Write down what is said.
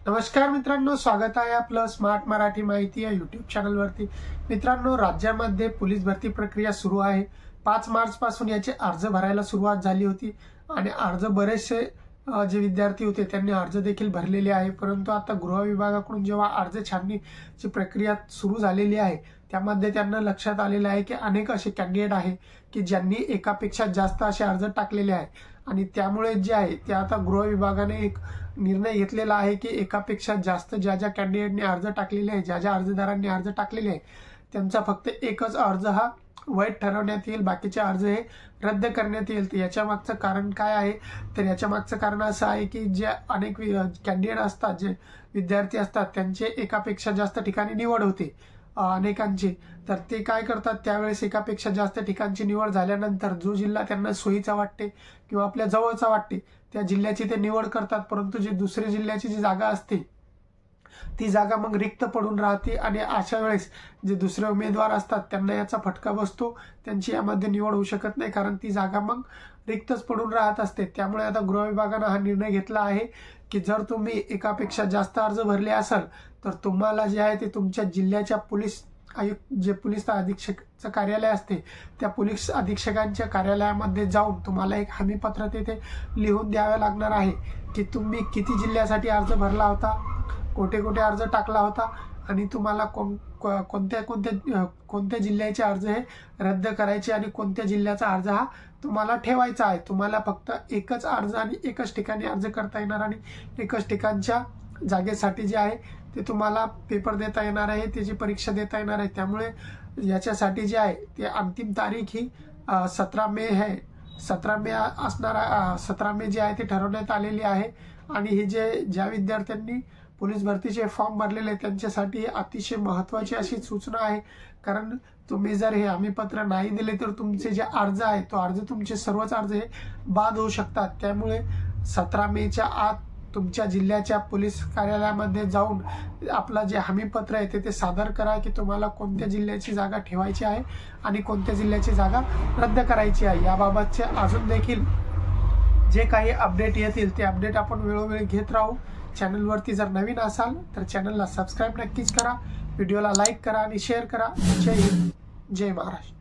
नमस्कार मित्रांनो, स्वागत आहे आपलं स्मार्ट मराठी माहिती या यूट्यूब चॅनलवरती। मित्रांनो, राज्यामध्ये पोलीस भरती प्रक्रिया सुरू आहे। 5 मार्च पासून याचे अर्ज भरायला सुरुवात झाली होती आणि अर्ज बरेचसे जे विद्यार्थी होते त्यांनी अर्ज देखील भरलेले आहे। परंतु आता गृह विभागाकडून जेव्हा अर्ज छाननीची प्रक्रिया सुरू झालेली आहे त्यामध्ये त्यांना लक्षात आलेलं आहे की अनेक असे कॅन्डिडेट आहे की ज्यांनी एकापेक्षा जास्त असे अर्ज टाकलेले आहे आणि त्यामुळे जे आहे ते आता गृह विभागाने एक निर्णय घेतलेला आहे की एकापेक्षा जास्त ज्या कॅन्डिडेटने अर्ज टाकलेले आहे, ज्या अर्जदारांनी अर्ज टाकलेले आहे त्यांचा फक्त एकच अर्ज हा वैध ठरवण्यात येईल, बाकीचे अर्ज हे रद्द करण्यात येईल। तर याच्या मागचं कारण काय आहे? तर याच्या मागचं कारण असं आहे की जे अनेक कॅन्डिडेट असतात, जे विद्यार्थी असतात त्यांचे एकापेक्षा जास्त ठिकाणी निवड होते अनेकांची। तर ते काय करतात, त्यावेळेस एकापेक्षा जास्त ठिकाणची निवड झाल्यानंतर जो जिल्हा त्यांना सोयीचा वाटते किंवा आपल्या जवळचा वाटते त्या जिल्ह्याची ते निवड करतात, परंतु जे दुसऱ्या जिल्ह्याची जी जागा असते ती जागा मग रिक्त पडून राहते आणि अशा वेळेस जे दुसरे उमेदवार असतात त्यांना याचा फटका बसतो, त्यांची यामध्ये निवड होऊ शकत नाही कारण ती जागा मग रिक्तच पडून राहत असते। त्यामुळे आता गृह विभागाने हा निर्णय घेतला आहे की जर तुम्ही एकापेक्षा जास्त अर्ज भरले असाल तर तुम्हाला जे आहे ते तुमच्या जिल्ह्याच्या पोलीस आयुक्त, जे पोलीस अधीक्षकचं कार्यालय असते त्या पोलीस अधीक्षकांच्या कार्यालयामध्ये जाऊन तुम्हाला एक हमीपत्र तिथे लिहून द्यावे लागणार आहे की तुम्ही किती जिल्ह्यासाठी अर्ज भरला होता, कोठे कोठे अर्ज टाकला होता आणि तुम्हाला कोणत्या जिल्ह्याचे अर्ज हे रद्द करायचे आणि कोणत्या जिल्ह्याचा अर्ज हा तुम्हाला ठेवायचा आहे। तुम्हाला फक्त एकच अर्ज आणि एकच ठिकाणी अर्ज करता येणार आणि एकच ठिकाणच्या जागेसाठी जे आहे ते तुम्हाला पेपर देता येणार आहे, त्याची परीक्षा देता येणार आहे। त्यामुळे याच्यासाठी जे आहे ते अंतिम तारीख ही 17 मे आहे। 17 मे असणार, 17 मे जे आहे ते ठरवण्यात आलेली आहे आणि हे ज्या विद्यार्थ्यांनी पोलीस भरतीचे फॉर्म भरलेले त्यांच्यासाठी अतिशय महत्त्वाची अशी सूचना आहे, कारण तुम्ही जर हे हमीपत्र नाही दिले तर तुमचे जे अर्ज आहे तो अर्ज, तुमचे सर्वच अर्ज हे बाद होऊ शकतात। त्यामुळे 17 मेच्या आत तुमच्या जिल्ह्याच्या पोलीस कार्यालयामध्ये जाऊन आपला जे हमीपत्र आहे ते सादर करा की तुम्हाला कोणत्या जिल्ह्याची जागा ठेवायची आहे आणि कोणत्या जिल्ह्याची जागा रद्द करायची आहे। याबाबतचे अजून देखील जे काही अपडेट येतील ते अपडेट आपण वेळोवेळी घेत राहू। चॅनलवरती जर नवीन असाल तर चॅनलला सबस्क्राईब नक्कीच करा, व्हिडिओला लाईक करा आणि शेअर करा। जय हिंद, जय महाराष्ट्र।